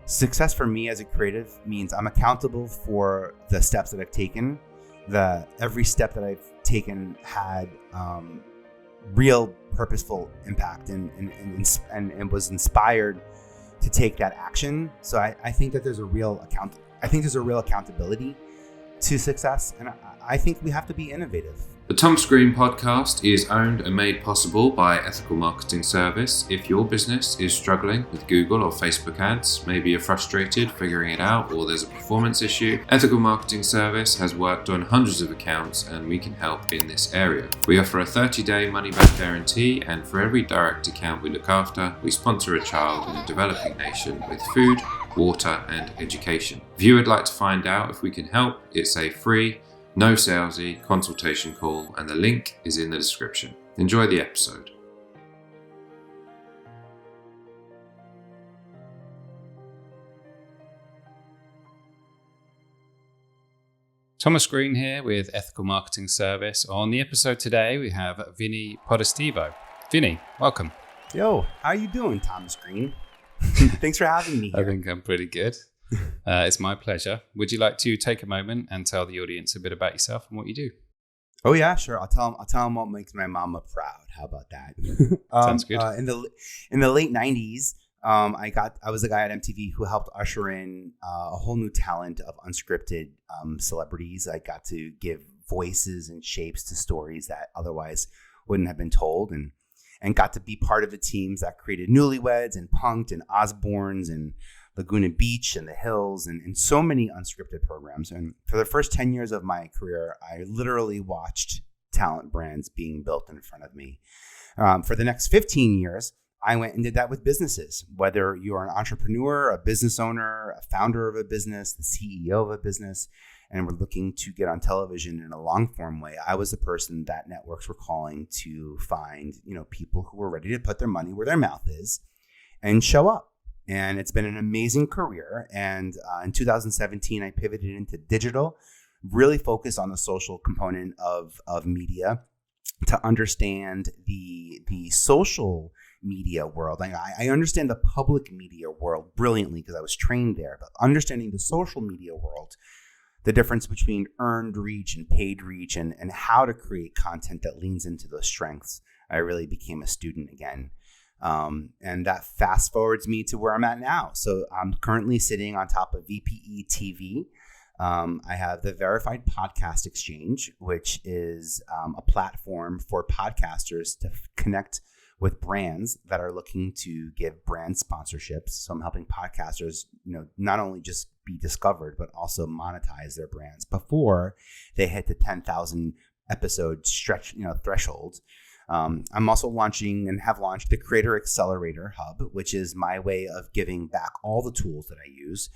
Success for me as a creative means I'm accountable for the steps that I've taken. Every step that I've taken had real purposeful impact and was inspired to take that action. So I think that there's a real accountability to success, and I think we have to be innovative. The Tom Screen podcast is owned and made possible by Ethical Marketing Service. If your business is struggling with Google or Facebook ads, maybe you're frustrated figuring it out, or there's a performance issue, Ethical Marketing Service has worked on hundreds of accounts and we can help in this area. We offer a 30-day money-back guarantee, and for every direct account we look after, we sponsor a child in a developing nation with food, water and education. If you would like to find out if we can help, it's a free, no salesy consultation call, and the link is in the description. Enjoy the episode. Thomas Green here with Ethical Marketing Service. On the episode today, we have Vinnie Potestivo. Vinnie, welcome. Yo, how you doing, Thomas Green? Thanks for having me here. I think I'm pretty good. It's my pleasure. Would you like to take a moment and tell the audience a bit about yourself and what you do? Oh yeah, sure. I'll tell them what makes my mama proud. How about that? Sounds good. In the late '90s, I was the guy at MTV who helped usher in a whole new talent of unscripted celebrities. I got to give voices and shapes to stories that otherwise wouldn't have been told, and got to be part of the teams that created Newlyweds and Punk'd and Osbournes and Laguna Beach and The Hills and so many unscripted programs. And for the first 10 years of my career, I literally watched talent brands being built in front of me. For the next 15 years, I went and did that with businesses. Whether you're an entrepreneur, a business owner, a founder of a business, the CEO of a business, and we're looking to get on television in a long form way, I was the person that networks were calling to find, people who were ready to put their money where their mouth is and show up. And it's been an amazing career. And in 2017, I pivoted into digital, really focused on the social component of media to understand the social media world. I understand the public media world brilliantly because I was trained there, but understanding the social media world, the difference between earned reach and paid reach, and how to create content that leans into those strengths, I really became a student again. And that fast forwards me to where I'm at now. So I'm currently sitting on top of VPE TV. I have the Verified Podcast Exchange, which is a platform for podcasters to connect with brands that are looking to give brand sponsorships. So I'm helping podcasters, not only just be discovered, but also monetize their brands before they hit the 10,000 episode threshold. I'm also launching and have launched the Creator Accelerator Hub, which is my way of giving back all the tools that I use.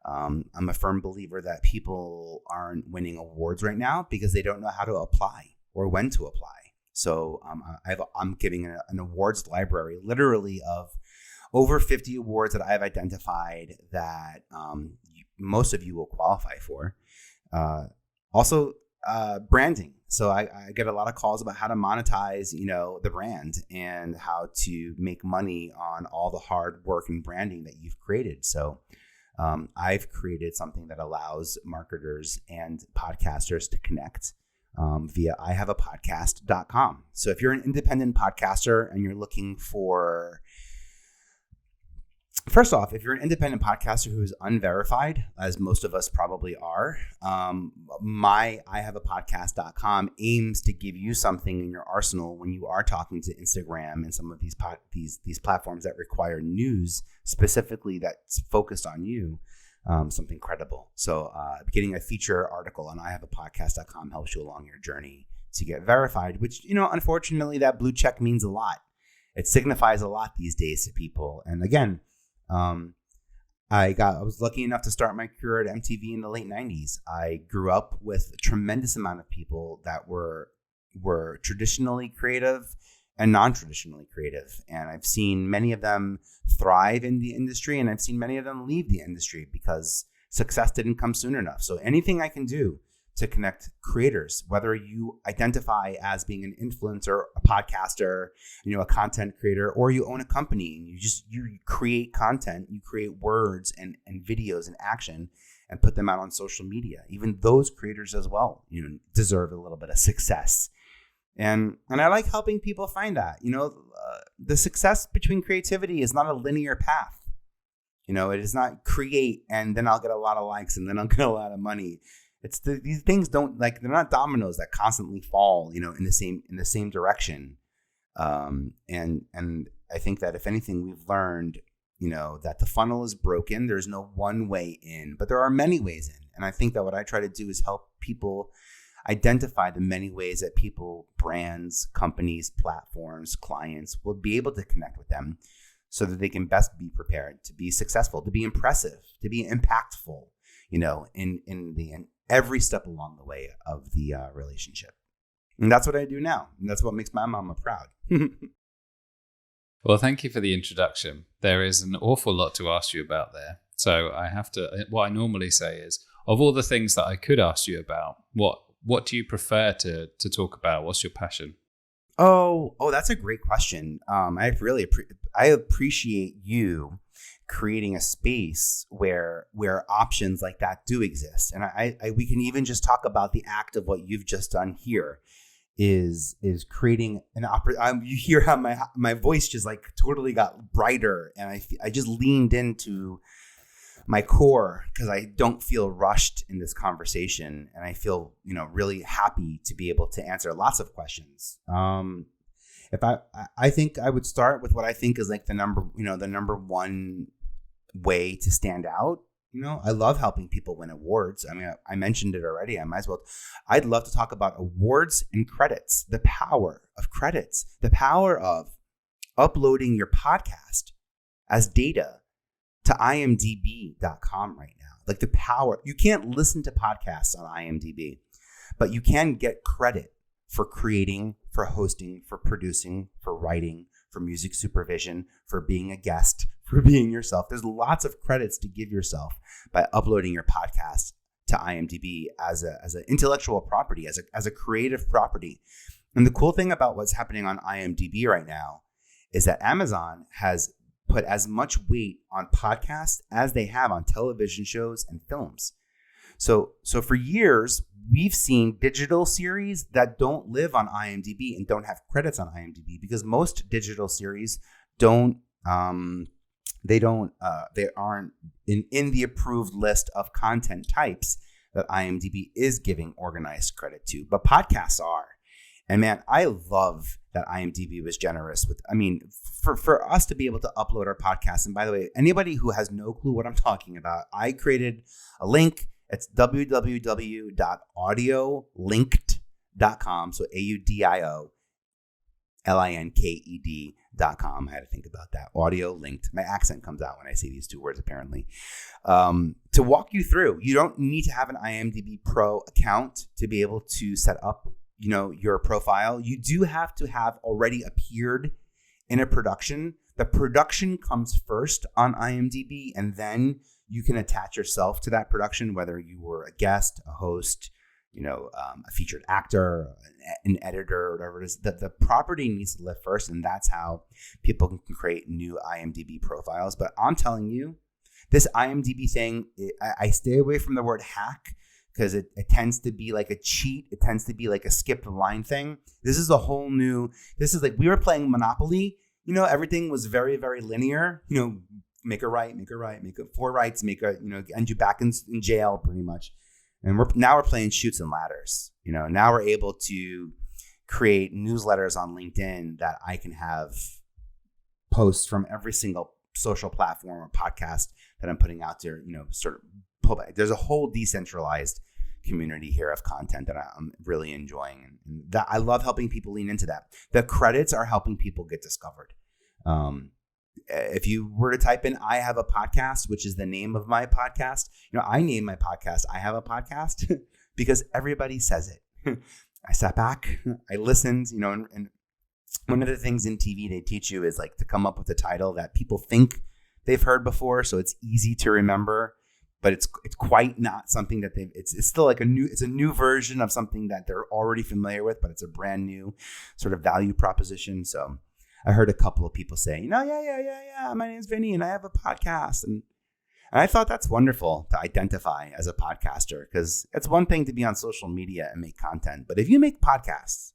I'm a firm believer that people aren't winning awards right now because they don't know how to apply or when to apply. So I'm giving an awards library, literally, of over 50 awards that I've identified that most of you will qualify for. Also, branding. So I get a lot of calls about how to monetize, the brand and how to make money on all the hard work and branding that you've created. So I've created something that allows marketers and podcasters to connect via ihaveapodcast.com. So if you're an independent podcaster and you're looking for, first off, if you're an independent podcaster who is unverified, as most of us probably are, my ihaveapodcast.com aims to give you something in your arsenal when you are talking to Instagram and some of these platforms that require news specifically that's focused on you, something credible. So getting a feature article on ihaveapodcast.com helps you along your journey to get verified, which, unfortunately, that blue check means a lot. It signifies a lot these days to people. And again, I was lucky enough to start my career at MTV in the late 90s. I grew up with a tremendous amount of people that were traditionally creative and non-traditionally creative. And I've seen many of them thrive in the industry, and I've seen many of them leave the industry because success didn't come soon enough. So anything I can do to connect creators, whether you identify as being an influencer, a podcaster, a content creator, or you own a company and you create content, you create words and videos and action and put them out on social media. Even those creators as well, deserve a little bit of success. And I like helping people find that, the success between creativity is not a linear path. It is not create and then I'll get a lot of likes and then I'll get a lot of money. It's these things they're not dominoes that constantly fall, in the same direction. And I think that if anything, we've learned, that the funnel is broken. There's no one way in, but there are many ways in. And I think that what I try to do is help people identify the many ways that people, brands, companies, platforms, clients will be able to connect with them so that they can best be prepared to be successful, to be impressive, to be impactful, in every step along the way of the relationship. And that's what I do now. And that's what makes my mama proud. Well, thank you for the introduction. There is an awful lot to ask you about there. So what I normally say is, of all the things that I could ask you about, what do you prefer to talk about? What's your passion? Oh, that's a great question. I appreciate you creating a space where options like that do exist. And we can even just talk about the act of what you've just done here is creating an you hear how my voice just like totally got brighter, and I just leaned into my core because I don't feel rushed in this conversation, and I feel really happy to be able to answer lots of questions. If I think I would start with what I think is like the number one way to stand out. I love helping people win awards. I mean, I mentioned it already. I might as well. I'd love to talk about awards and credits, the power of credits, the power of uploading your podcast as data to imdb.com right now. Like the power, you can't listen to podcasts on IMDb, but you can get credit for creating, for hosting, for producing, for writing, for music supervision, for being a guest, for being yourself. There's lots of credits to give yourself by uploading your podcast to IMDb as an intellectual property, as a creative property. And the cool thing about what's happening on IMDb right now is that Amazon has put as much weight on podcasts as they have on television shows and films. So for years, we've seen digital series that don't live on IMDb and don't have credits on IMDb because most digital series they aren't in the approved list of content types that IMDb is giving organized credit to, but podcasts are. And man, I love that IMDb was generous with, for us to be able to upload our podcast. And by the way, anybody who has no clue what I'm talking about, I created a link. It's www.audiolinked.com. So AudioLinked.com. I had to think about that. Audio linked. My accent comes out when I say these two words, apparently. To walk you through, you don't need to have an IMDb Pro account to be able to set up, your profile. You do have to have already appeared in a production. The production comes first on IMDb, and then you can attach yourself to that production, whether you were a guest, a host, a featured actor, an editor, or whatever it is. The property needs to live first, and that's how people can create new IMDb profiles. But I'm telling you, this IMDb thing, I stay away from the word hack because it tends to be like a cheat. It tends to be like a skip the line thing. This is like we were playing Monopoly. Everything was very, very linear. Make a right, make four rights, end you back in jail pretty much. And we're playing shoots and ladders. Now we're able to create newsletters on LinkedIn that I can have posts from every single social platform or podcast that I'm putting out there, sort of pull back. There's a whole decentralized community here of content that I'm really enjoying. And that I love helping people lean into that. The credits are helping people get discovered. If you were to type in, I have a podcast, which is the name of my podcast, I name my podcast, I have a podcast because everybody says it. I sat back, I listened, and one of the things in TV they teach you is like to come up with a title that people think they've heard before. So it's easy to remember, but it's quite not something that it's still like a new version of something that they're already familiar with, but it's a brand new sort of value proposition. So I heard a couple of people say, yeah, my name's Vinnie and I have a podcast. And I thought that's wonderful to identify as a podcaster, because it's one thing to be on social media and make content. But if you make podcasts,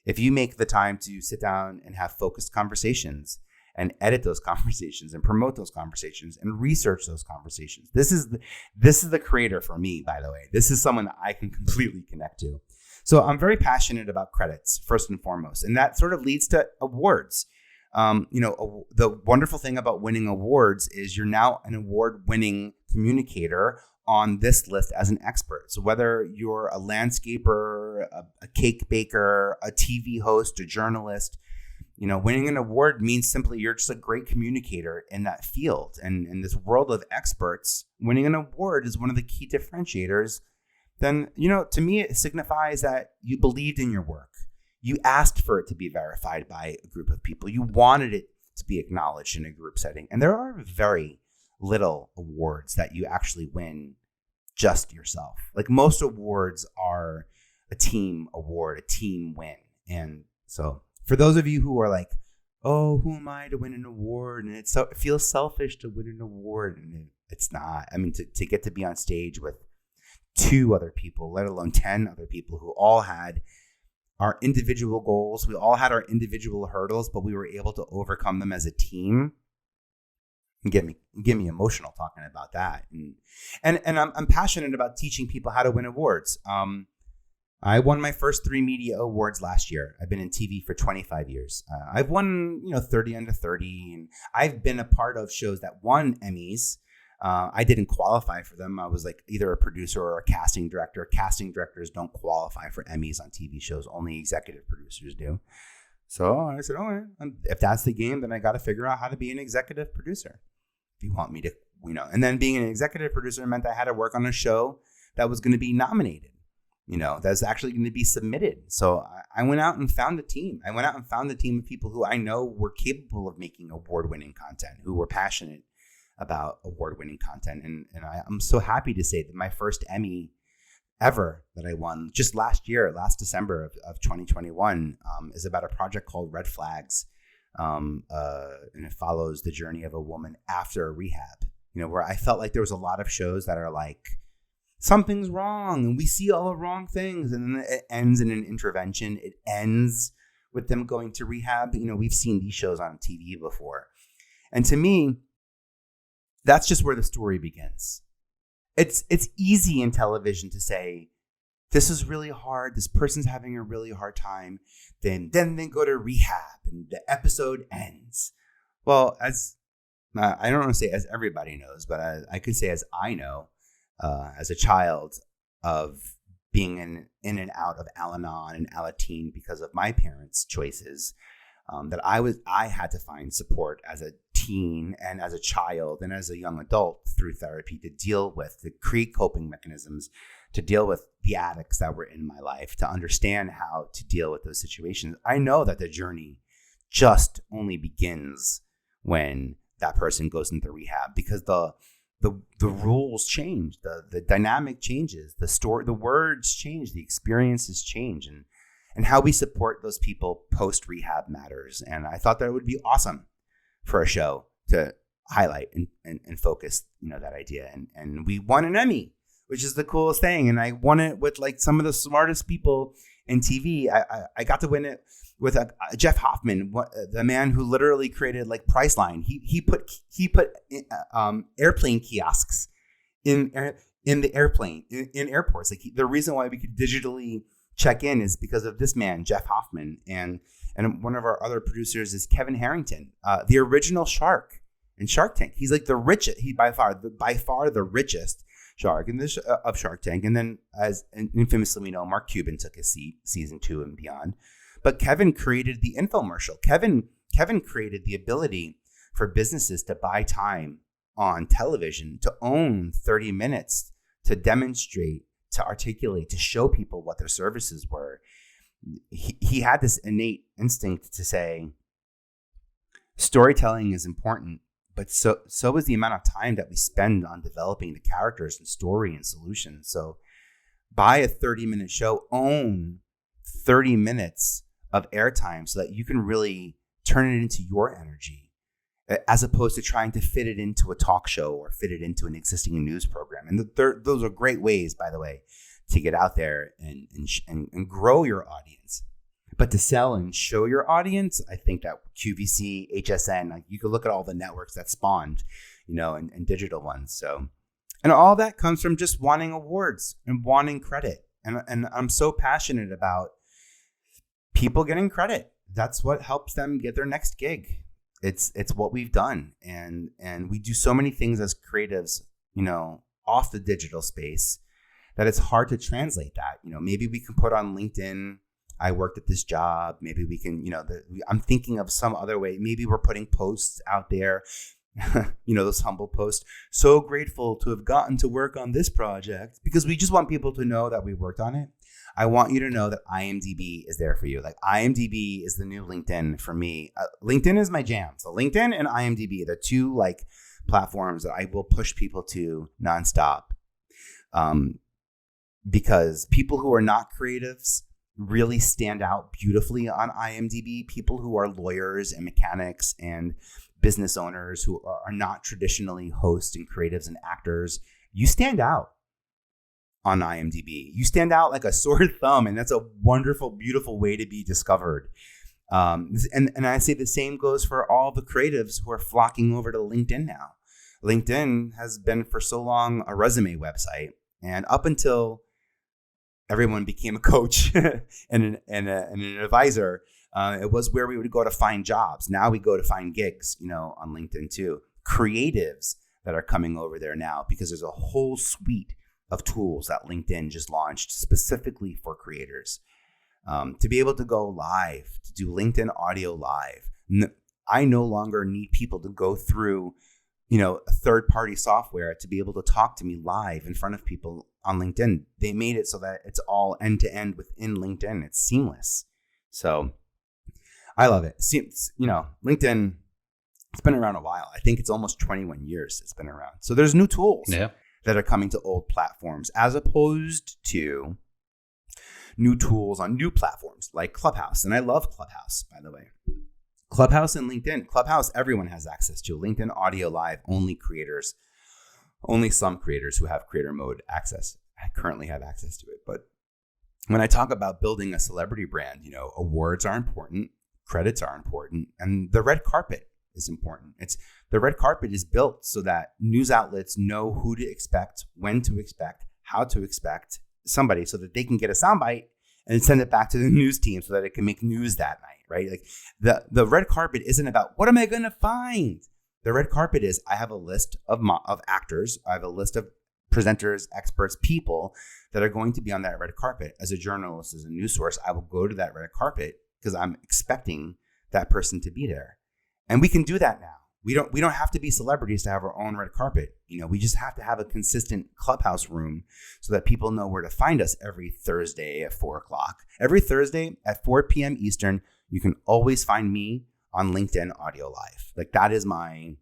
if you make the time to sit down and have focused conversations and edit those conversations and promote those conversations and research those conversations, this is the creator for me, by the way. This is someone that I can completely connect to. So I'm very passionate about credits, first and foremost. And that sort of leads to awards. The wonderful thing about winning awards is you're now an award-winning communicator on this list as an expert. So whether you're a landscaper, a cake baker, a TV host, a journalist, winning an award means simply you're just a great communicator in that field. And in this world of experts, winning an award is one of the key differentiators. Then, to me, it signifies that you believed in your work. You asked for it to be verified by a group of people. You wanted it to be acknowledged in a group setting. And there are very little awards that you actually win just yourself. Like, most awards are a team award, a team win. And so for those of you who are like, oh, who am I to win an award? And it feels selfish to win an award. And it's not. I mean, to get to be on stage with 2 other people, let alone 10 other people who all had our individual goals. We all had our individual hurdles, but we were able to overcome them as a team. Get me emotional talking about that. And I'm passionate about teaching people how to win awards. I won my first 3 media awards last year. I've been in TV for 25 years. I've won, 30 under 30, and I've been a part of shows that won Emmys. I didn't qualify for them. I was like either a producer or a casting director. Casting directors don't qualify for Emmys on TV shows. Only executive producers do. So I said, oh, if that's the game, then I got to figure out how to be an executive producer. If you want me to, and then being an executive producer meant I had to work on a show that was going to be nominated, that's actually going to be submitted. So I went out and found a team. I went out and found a team of people who I know were capable of making award-winning content, who were passionate about award-winning content. And I'm so happy to say that my first Emmy ever that I won just last December of 2021, is about a project called Red Flags. And it follows the journey of a woman after a rehab, where I felt like there was a lot of shows that are like, something's wrong and we see all the wrong things. And then it ends in an intervention. It ends with them going to rehab. We've seen these shows on TV before. And to me, that's just where the story begins. It's easy in television to say, this is really hard. This person's having a really hard time. Then they go to rehab and the episode ends. Well, as I don't want to say as everybody knows, but I could say as I know, as a child of being in and out of Al-Anon and Alateen because of my parents' choices, that I had to find support as a teen and as a child and as a young adult through therapy to create coping mechanisms, to deal with the addicts that were in my life, to understand how to deal with those situations. I know that the journey just only begins when that person goes into rehab, because the rules change, the dynamic changes, the words change, the experiences change, and how we support those people post rehab matters. And I thought that it would be awesome for a show to highlight and focus, that idea. And we won an Emmy, which is the coolest thing. And I won it with like some of the smartest people in TV. I got to win it with Jeff Hoffman, the man who literally created like Priceline. He put airplane kiosks in the airplane in airports. Like the reason why we could digitally check in is because of this man, Jeff Hoffman, and one of our other producers is Kevin Harrington, the original shark in Shark Tank. He's like the richest. He by far the richest shark in this of Shark Tank. And then, as infamously we know, Mark Cuban took his seat season 2 and beyond. But Kevin created the infomercial. Kevin created the ability for businesses to buy time on television, to own 30 minutes, to demonstrate, to articulate, to show people what their services were. He had this innate instinct to say, storytelling is important, But so is the amount of time that we spend on developing the characters and story and solutions. So buy a 30-minute show, own 30 minutes of airtime so that you can really turn it into your energy, as opposed to trying to fit it into a talk show or fit it into an existing news program. And those are great ways, by the way, to get out there and grow your audience. But to sell and show your audience, I think that QVC, HSN, like you can look at all the networks that spawned, and digital ones. So, and all that comes from just wanting awards and wanting credit. And I'm so passionate about people getting credit. That's what helps them get their next gig. It's what we've done. And we do so many things as creatives, off the digital space, that it's hard to translate that. Maybe we can put on LinkedIn, I worked at this job. Maybe we can, I'm thinking of some other way. Maybe we're putting posts out there, those humble posts. So grateful to have gotten to work on this project, because we just want people to know that we worked on it. I want you to know that IMDb is there for you. Like IMDb is the new LinkedIn for me. LinkedIn is my jam. So LinkedIn and IMDb, they're two platforms that I will push people to nonstop. Because people who are not creatives really stand out beautifully on IMDb. People who are lawyers and mechanics and business owners who are not traditionally hosts and creatives and actors, you stand out on IMDb. You stand out like a sore thumb, and that's a wonderful, beautiful way to be discovered. And I say the same goes for all the creatives who are flocking over to LinkedIn now. LinkedIn has been for so long a resume website, and up until everyone became a coach and an advisor, it was where we would go to find jobs. Now we go to find gigs, on LinkedIn too. Creatives that are coming over there now, because there's a whole suite of tools that LinkedIn just launched specifically for creators. To be able to go live, to do LinkedIn audio live. I no longer need people to go through, a third-party software to be able to talk to me live in front of people on LinkedIn. They made it so that it's all end-to-end within LinkedIn. It's seamless. So I love it. LinkedIn, it's been around a while. I think it's almost 21 years it's been around. So there's new tools that are coming to old platforms, as opposed to new tools on new platforms like Clubhouse. And I love Clubhouse, by the way. Clubhouse and LinkedIn. Clubhouse, everyone has access to. LinkedIn Audio Live, only creators, only some creators who have creator mode access. I currently have access to it. But when I talk about building a celebrity brand, awards are important, credits are important, and the red carpet is important. The red carpet is built so that news outlets know who to expect, when to expect, how to expect somebody, so that they can get a soundbite and send it back to the news team so that it can make news that night, right? Like the red carpet isn't about what am I going to find? The red carpet is, I have a list of actors, I have a list of presenters, experts, people that are going to be on that red carpet. As a journalist, as a news source, I will go to that red carpet because I'm expecting that person to be there. And we can do that now. We don't have to be celebrities to have our own red carpet. We just have to have a consistent Clubhouse room so that people know where to find us every Thursday at 4 o'clock. Every Thursday at 4 p.m. Eastern, you can always find me on LinkedIn Audio Live. Like that is my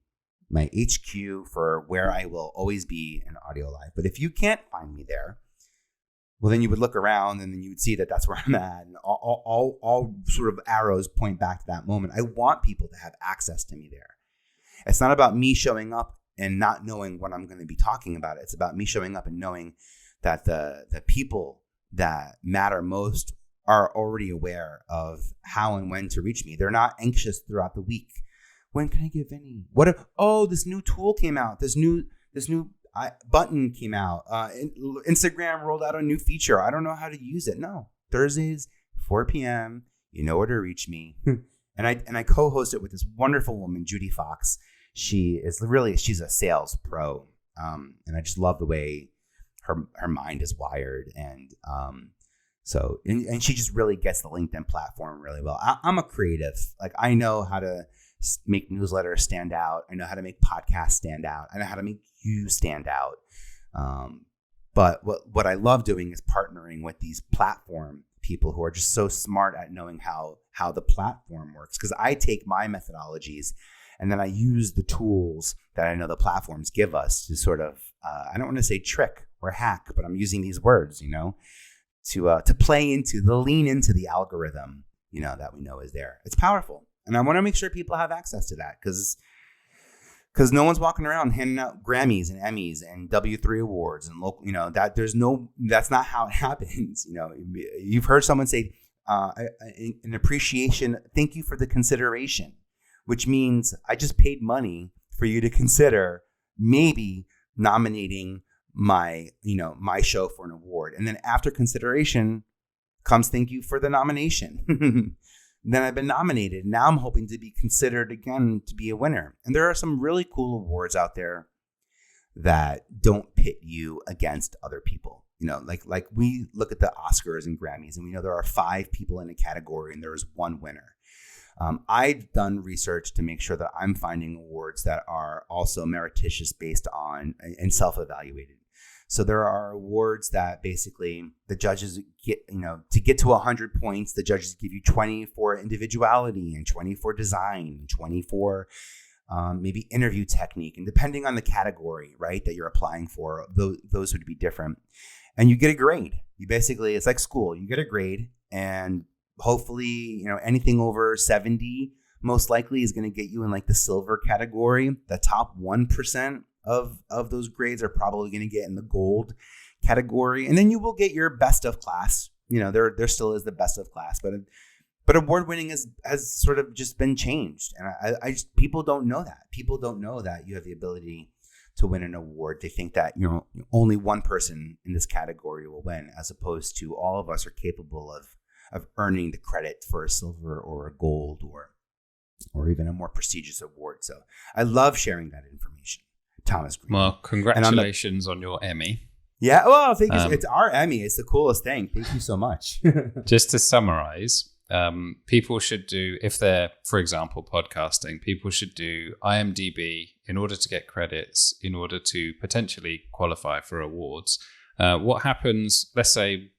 HQ for where I will always be in Audio Live. But if you can't find me there, well, then you would look around and then you would see that that's where I'm at. And all sort of arrows point back to that moment. I want people to have access to me there. It's not about me showing up and not knowing what I'm going to be talking about. It's about me showing up and knowing that the people that matter most are already aware of how and when to reach me. They're not anxious throughout the week. When can I get Vinnie? What if, this new tool came out. This new button came out. Instagram rolled out a new feature. I don't know how to use it. No. Thursdays, 4 p.m. You know where to reach me. And I co-host it with this wonderful woman, Judy Fox. She's a sales pro. And I just love the way her mind is wired. And and she just really gets the LinkedIn platform really well. I'm a creative. Like I know how to make newsletters stand out. I know how to make podcasts stand out. I know how to make you stand out. But what I love doing is partnering with these platform people who are just so smart at knowing how the platform works. Because I take my methodologies And then I use the tools that I know the platforms give us to sort of, I don't want to say trick or hack, but I'm using these words, to play into, to lean into the algorithm, that we know is there. It's powerful. And I want to make sure people have access to that because no one's walking around handing out Grammys and Emmys and W3 awards and local, that's not how it happens. You've heard someone say, an appreciation, thank you for the consideration, which means I just paid money for you to consider maybe nominating my show for an award. And then after consideration comes thank you for the nomination. Then I've been nominated. Now I'm hoping to be considered again to be a winner. And there are some really cool awards out there that don't pit you against other people. Like we look at the Oscars and Grammys and we know there are 5 people in a category and there is 1 winner. I've done research to make sure that I'm finding awards that are also merititious based on and self-evaluated. So there are awards that basically the judges get, to get to 100 points, the judges give you 20 for individuality and 20 for design, and 20 for maybe interview technique. And depending on the category, right, that you're applying for, those would be different. And you get a grade. It's like school. You get a grade and hopefully, anything over 70 most likely is going to get you in like the silver category. The top 1% of those grades are probably going to get in the gold category. And then you will get your best of class. There still is the best of class, but award winning has sort of just been changed. And people don't know that. People don't know that you have the ability to win an award. They think that, only one person in this category will win, as opposed to all of us are capable of earning the credit for a silver or a gold or even a more prestigious award. So I love sharing that information. Thomas Green. Well, congratulations on your Emmy. Yeah, well, thank you. It's our Emmy. It's the coolest thing. Thank you so much. Just to summarize, people should do, if they're, for example, podcasting, people should do IMDb in order to get credits, in order to potentially qualify for awards. What happens, let's say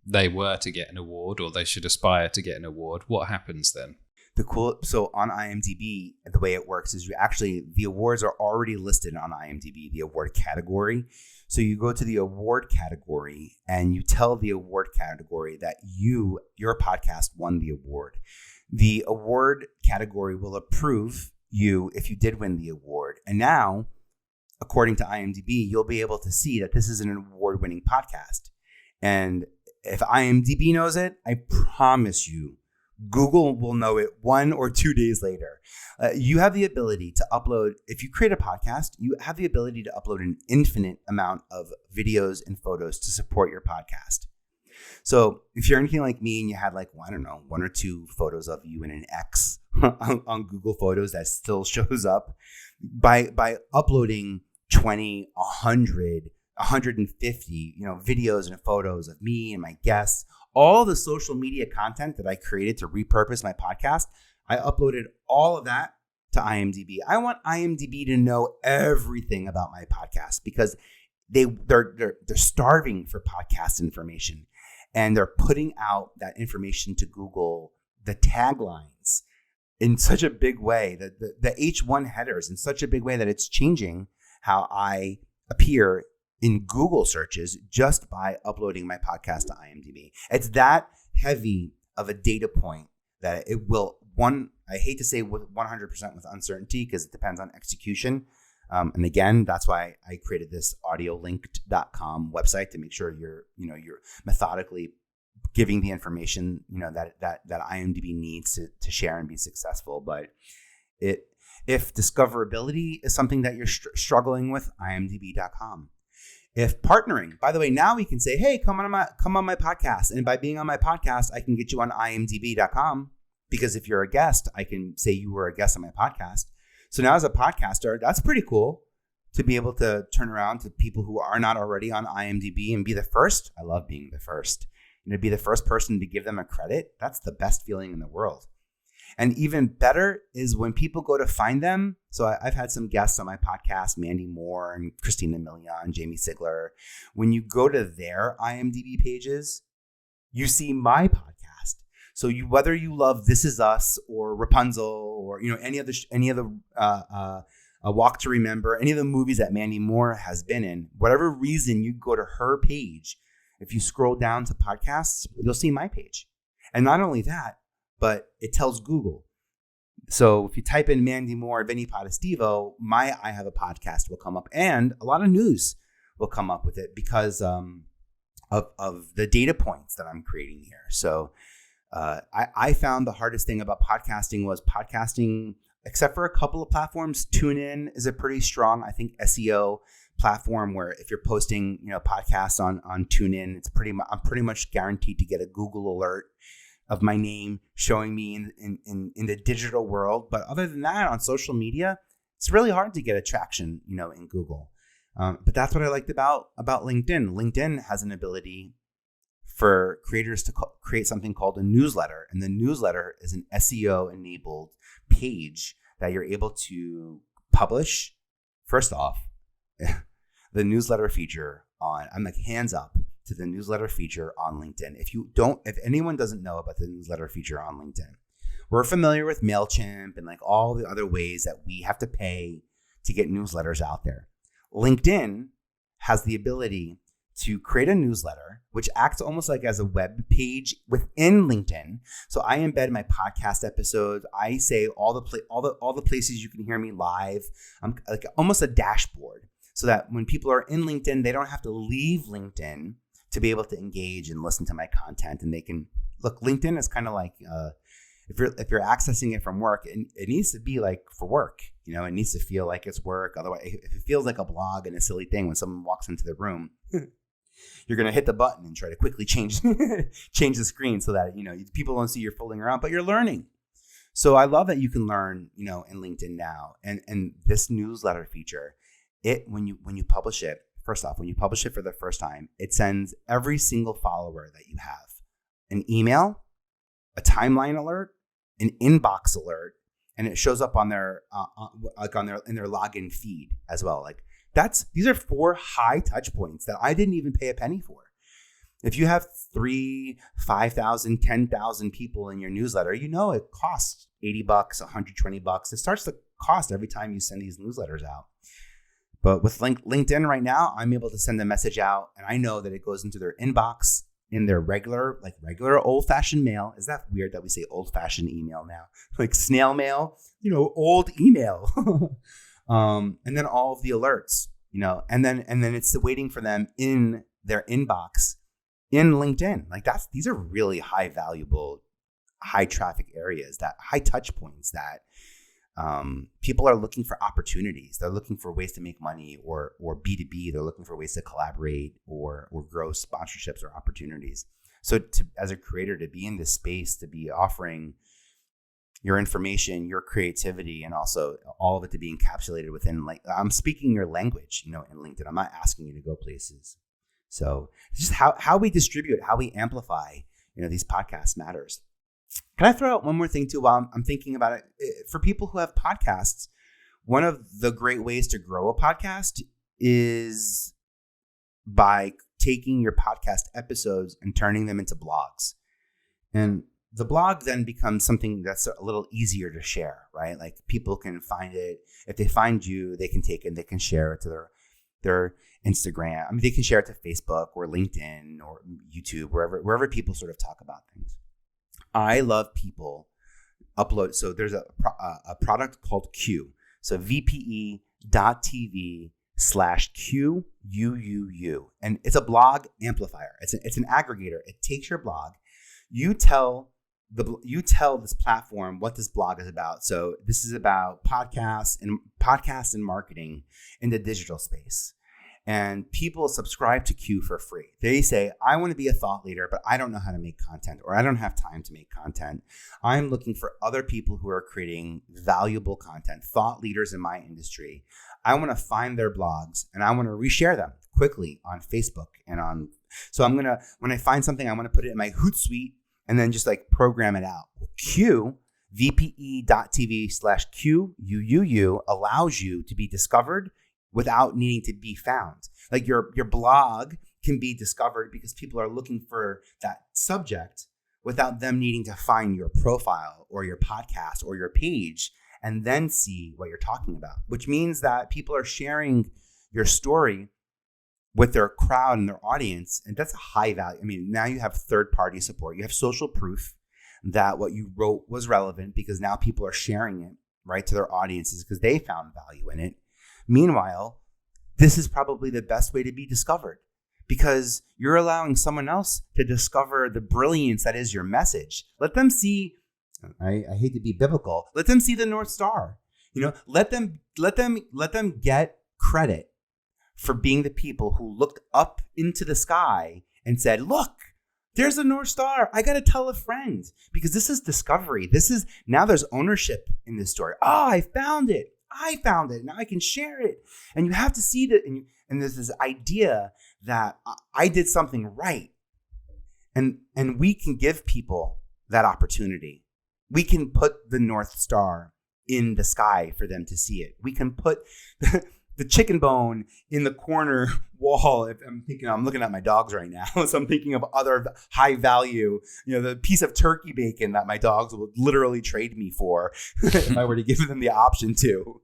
they were to get an award or they should aspire to get an award, what happens then? So on IMDb, the way it works is the awards are already listed on IMDb, the award category. So you go to the award category and you tell the award category that your podcast won the award. The award category will approve you if you did win the award. And now, according to IMDb, you'll be able to see that this is an award-winning podcast. And if IMDb knows it, I promise you, Google will know it 1 or 2 days later. You have the ability to upload, if you create a podcast, you have the ability to upload an infinite amount of videos and photos to support your podcast. So if you're anything like me and you had 1 or 2 photos of you in an X on Google Photos that still shows up, by uploading 20, 100, 150, videos and photos of me and my guests, all the social media content that I created to repurpose my podcast, I uploaded all of that to IMDb. I want IMDb to know everything about my podcast because they're starving for podcast information, and they're putting out that information to Google, the taglines in such a big way, the H1 headers in such a big way that it's changing how I appear in Google searches just by uploading my podcast to IMDb. It's that heavy of a data point that it will, I hate to say with 100% with uncertainty because it depends on execution. And again, that's why I created this audiolinked.com website to make sure you're methodically giving the information, that IMDb needs to share and be successful. But if discoverability is something that you're struggling with, imdb.com. If partnering, by the way, now we can say, hey, come on my podcast. And by being on my podcast, I can get you on imdb.com because if you're a guest, I can say you were a guest on my podcast. So now as a podcaster, that's pretty cool to be able to turn around to people who are not already on IMDb and be the first. I love being the first. Be the first person to give them a credit. That's the best feeling in the world. And even better is when people go to find them. So I've had some guests on my podcast, Mandy Moore and Christina Milian, Jamie Sigler. When you go to their IMDb pages, you see my podcast. So whether you love This Is Us or Rapunzel or any of the A Walk to Remember, any of the movies that Mandy Moore has been in, whatever reason you go to her page, if you scroll down to podcasts, you'll see my page. And not only that, but it tells Google. So if you type in Mandy Moore, Vinnie Potestivo, I Have a Podcast will come up, and a lot of news will come up with it because of the data points that I'm creating here. So I found the hardest thing about podcasting was podcasting, except for a couple of platforms. TuneIn is a pretty strong, I think, SEO platform where if you're posting, podcasts on TuneIn, I'm pretty much guaranteed to get a Google alert of my name showing me in the digital world. But other than that, on social media, it's really hard to get attraction, in Google. But that's what I liked about LinkedIn. LinkedIn has an ability for creators to create something called a newsletter. And the newsletter is an SEO-enabled page that you're able to publish. First off, the newsletter feature I'm like hands up to the newsletter feature on LinkedIn. If anyone doesn't know about the newsletter feature on LinkedIn, we're familiar with MailChimp and like all the other ways that we have to pay to get newsletters out there. LinkedIn has the ability to create a newsletter, which acts almost like as a web page within LinkedIn. So I embed my podcast episodes. I say all the places you can hear me live. I'm like almost a dashboard, so that when people are in LinkedIn, they don't have to leave LinkedIn to be able to engage and listen to my content. And they can look. LinkedIn is kind of like if you're accessing it from work, it needs to be like for work. It needs to feel like it's work. Otherwise, if it feels like a blog and a silly thing when someone walks into the room, you're going to hit the button and try to quickly change the screen so that, people don't see you're fooling around, but you're learning. So I love that you can learn, in LinkedIn now. And this newsletter feature, when you publish it, first off, when you publish it for the first time, it sends every single follower that you have an email, a timeline alert, an inbox alert, and it shows up on their in their login feed as well. Like these are 4 high touch points that I didn't even pay a penny for. If you have 3, 5,000, 10,000 people in your newsletter, it costs $80, $120. It starts to cost every time you send these newsletters out. But with LinkedIn right now, I'm able to send a message out, and I know that it goes into their inbox in their regular old-fashioned mail. Is that weird that we say old-fashioned email now? Like snail mail, old email. And then all of the alerts, and then it's waiting for them in their inbox in LinkedIn. Like these are really high valuable, high traffic areas, that high touch points that people are looking for opportunities. They're looking for ways to make money or B2B. They're looking for ways to collaborate or grow sponsorships or opportunities. So as a creator, to be in this space, to be offering your information, your creativity, and also all of it to be encapsulated within, like, I'm speaking your language, in LinkedIn. I'm not asking you to go places. So it's just how we distribute, how we amplify, these podcasts matters. Can I throw out one more thing too while I'm thinking about it? For people who have podcasts, one of the great ways to grow a podcast is by taking your podcast episodes and turning them into blogs. And the blog then becomes something that's a little easier to share, right? Like people can find it. If they find you, they can take it and they can share it to their Instagram. I mean, they can share it to Facebook or LinkedIn or YouTube, wherever people sort of talk about things. I love people upload. So there's a product called Q. So VPE.tv/QUUU. And it's a blog amplifier. It's an aggregator. It takes your blog. You tell this platform what this blog is about. So this is about podcasts and marketing in the digital space. And people subscribe to Q for free. They say, I want to be a thought leader, but I don't know how to make content, or I don't have time to make content. I'm looking for other people who are creating valuable content, thought leaders in my industry. I want to find their blogs and I want to reshare them quickly on Facebook so when I find something, I want to put it in my Hootsuite and then just like program it out. Q, VPE.tv/QUUU allows you to be discovered without needing to be found. Like your blog can be discovered because people are looking for that subject without them needing to find your profile or your podcast or your page and then see what you're talking about, which means that people are sharing your story with their crowd and their audience. And that's a high value. I mean, now you have third-party support. You have social proof that what you wrote was relevant because now people are sharing it, right, to their audiences because they found value in it. Meanwhile, this is probably the best way to be discovered because you're allowing someone else to discover the brilliance that is your message. Let them see, I hate to be biblical, let them see the North Star. Let them get credit for being the people who looked up into the sky and said, look, there's a North Star. I got to tell a friend because this is discovery. Now there's ownership in this story. Oh, I found it. Now I can share it. And you have to see that. And there's this idea that I did something right. And we can give people that opportunity. We can put the North Star in the sky for them to see it. We can put the chicken bone in the corner wall. If I'm looking at my dogs right now. So I'm thinking of other high value, the piece of turkey bacon that my dogs would literally trade me for if I were to give them the option to.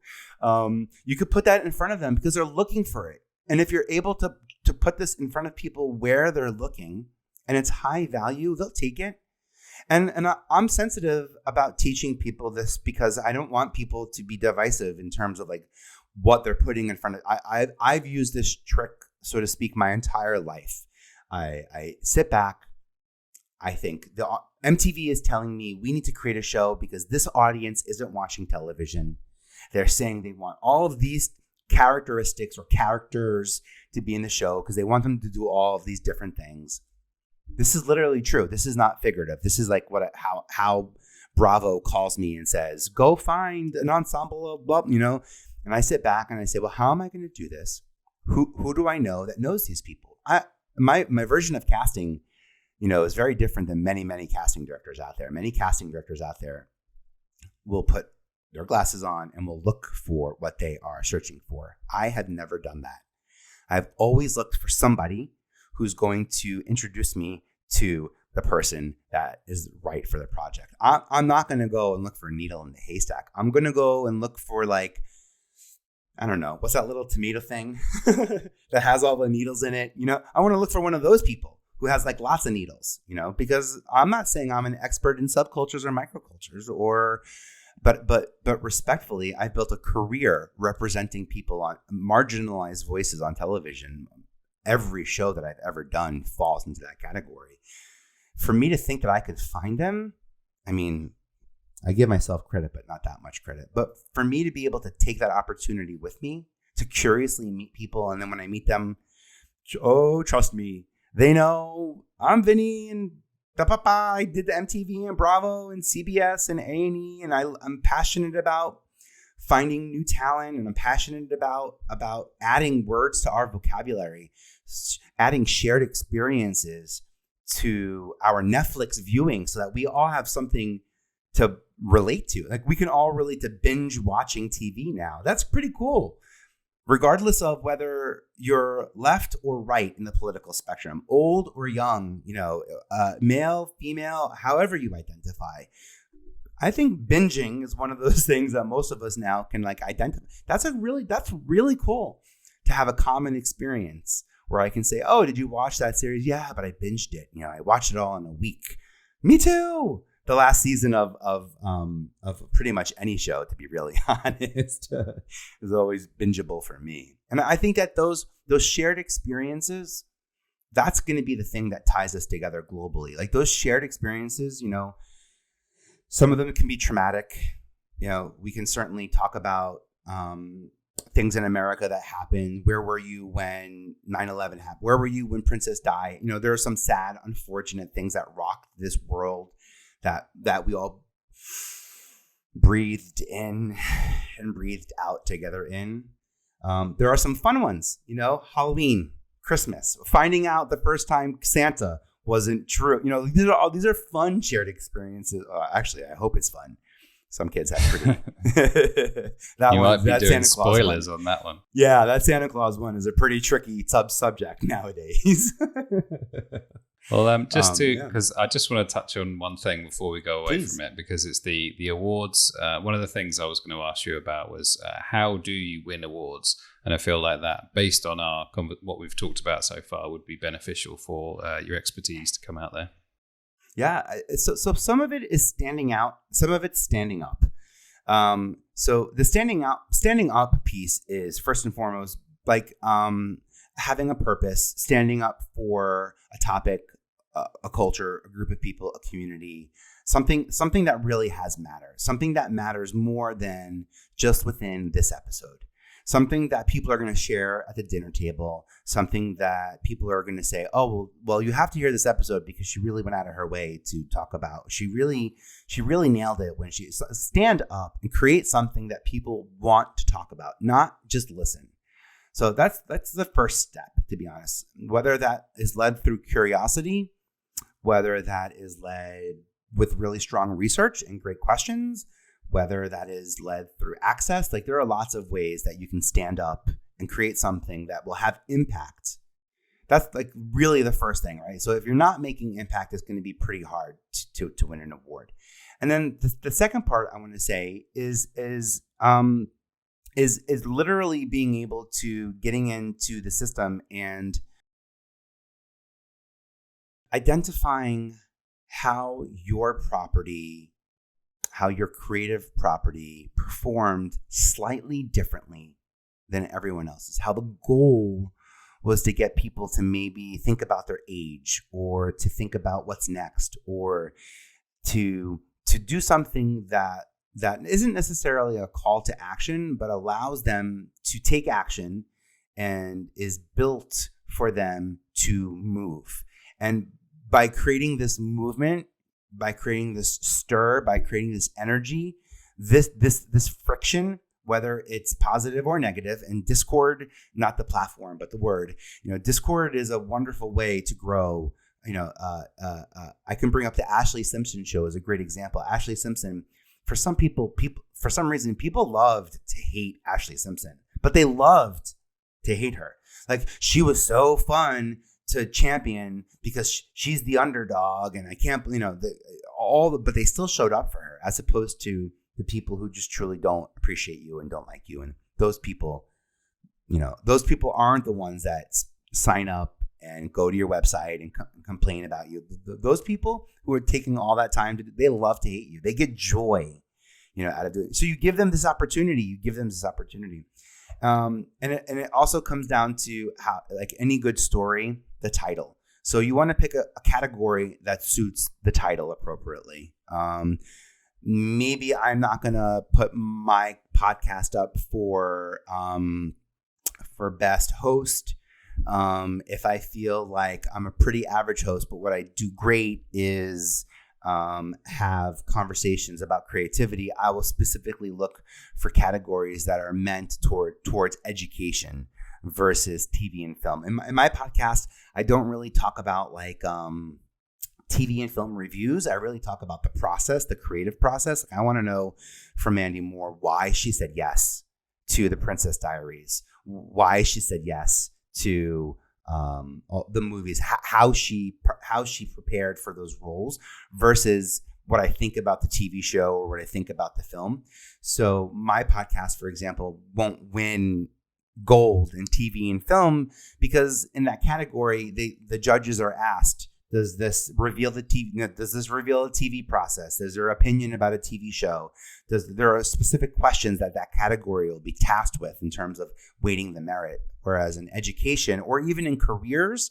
You could put that in front of them because they're looking for it. And if you're able to put this in front of people where they're looking and it's high value, they'll take it. And I'm sensitive about teaching people this because I don't want people to be divisive in terms of like what they're putting in front of. I've used this trick, so to speak, my entire life. I sit back. I think the MTV is telling me we need to create a show because this audience isn't watching television. They're saying they want all of these characteristics or characters to be in the show because they want them to do all of these different things. This is literally true. This is not figurative. This is like how Bravo calls me and says, go find an ensemble of blah, And I sit back and I say, well, how am I going to do this? Who do I know that knows these people? My version of casting, is very different than many, many casting directors out there. Many casting directors out there will put their glasses on and will look for what they are searching for. I have never done that. I've always looked for somebody who's going to introduce me to the person that is right for the project. I'm not going to go and look for a needle in the haystack. I'm going to go and look for like, I don't know, what's that little tomato thing that has all the needles in it? I want to look for one of those people who has like lots of needles, because I'm not saying I'm an expert in subcultures or microcultures but respectfully, I built a career representing people on marginalized voices on television. Every show that I've ever done falls into that category. For me to think that I could find them, I mean, I give myself credit, but not that much credit. But for me to be able to take that opportunity with me, to curiously meet people, and then when I meet them, trust me, they know I'm Vinnie and I did the MTV and Bravo and CBS and A&E, and I'm passionate about finding new talent, and I'm passionate about adding words to our vocabulary, adding shared experiences to our Netflix viewing so that we all have something to relate to. Like we can all relate to binge watching TV now. That's pretty cool. Regardless of whether you're left or right in the political spectrum, old or young, male, female, however you identify. I think binging is one of those things that most of us now can like identify. That's really cool to have a common experience where I can say, oh, did you watch that series? Yeah, but I binged it. I watched it all in a week. Me too. The last season of pretty much any show, to be really honest, is always bingeable for me. And I think that those shared experiences, that's going to be the thing that ties us together globally. Like those shared experiences, some of them can be traumatic. We can certainly talk about things in America that happened. Where were you when 9/11 happened? Where were you when Princess died? There are some sad, unfortunate things that rocked this world that we all breathed in and breathed out together in. There are some fun ones, Halloween, Christmas, finding out the first time Santa wasn't true. These are fun shared experiences. Actually, I hope it's fun. Some kids have pretty. You might be doing spoilers on that one. Yeah, that Santa Claus one is a pretty tricky subject nowadays. Well, because I just want to touch on one thing before we go away Please. from it, because it's the awards. One of the things I was going to ask you about was how do you win awards? And I feel like that, based on what we've talked about so far, would be beneficial for your expertise to come out there. Yeah. So some of it is standing out. Some of it's standing up. So the standing up piece is first and foremost like having a purpose, standing up for a topic, a culture, a group of people, a community, something that really has matter, something that matters more than just within this episode, something that people are going to share at the dinner table, something that people are going to say, oh, well, you have to hear this episode because she really went out of her way to talk about. She really nailed it when she stand up and create something that people want to talk about, not just listen. So that's the first step, to be honest, whether that is led through curiosity, whether that is led with really strong research and great questions, whether that is led through access. Like there are lots of ways that you can stand up and create something that will have impact. That's like really the first thing, right? So if you're not making impact, it's going to be pretty hard to win an award. And then the second part I want to say is literally being able to getting into the system and identifying how your creative property performed slightly differently than everyone else's. How the goal was to get people to maybe think about their age or to think about what's next or to do something that isn't necessarily a call to action, but allows them to take action and is built for them to move. And by creating this movement, by creating this stir, by creating this energy, this friction, whether it's positive or negative, and Discord, not the platform, but the word, Discord is a wonderful way to grow. I can bring up the Ashley Simpson show as a great example. Ashley Simpson, for some reason, people loved to hate Ashley Simpson, but they loved to hate her. Like she was so fun to champion because she's the underdog, and I can't, but they still showed up for her, as opposed to the people who just truly don't appreciate you and don't like you. And those people aren't the ones that sign up and go to your website and complain about you. Those people who are taking all that time they love to hate you. They get joy, out of doing it. So you give them this opportunity. And it also comes down to how, like any good story, the title. So you want to pick a category that suits the title appropriately. Maybe I'm not going to put my podcast up for best host. If I feel like I'm a pretty average host, but what I do great is have conversations about creativity, I will specifically look for categories that are meant towards education versus TV and film. In my podcast, I don't really talk about like TV and film reviews. I really talk about the process, the creative process. I want to know from Mandy Moore why she said yes to The Princess Diaries, why she said yes to the movies, how she prepared for those roles versus what I think about the TV show or what I think about the film. So my podcast, for example, won't win gold in TV and film because in that category, the judges are asked, does this reveal the TV process? Is there opinion about a TV show? There are specific questions that category will be tasked with in terms of weighting the merit. Whereas in education or even in careers,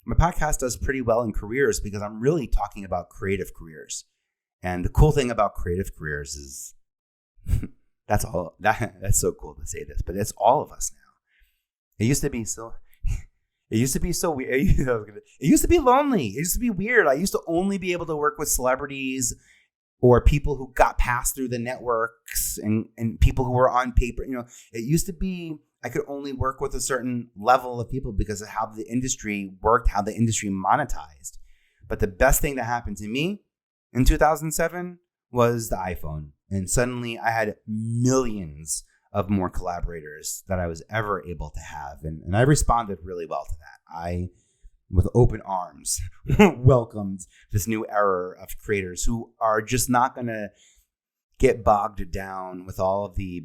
my podcast does pretty well in careers because I'm really talking about creative careers. And the cool thing about creative careers is that's so cool to say this, but it's all of us now. It used to be so weird. It used to be lonely. It used to be weird. I used to only be able to work with celebrities or people who got passed through the networks and people who were on paper. It used to be I could only work with a certain level of people because of how the industry worked, how the industry monetized. But the best thing that happened to me in 2007 was the iPhone. And suddenly I had millions of more collaborators that I was ever able to have. And I responded really well to that. I with open arms welcomed this new era of creators who are just not going to get bogged down with all of the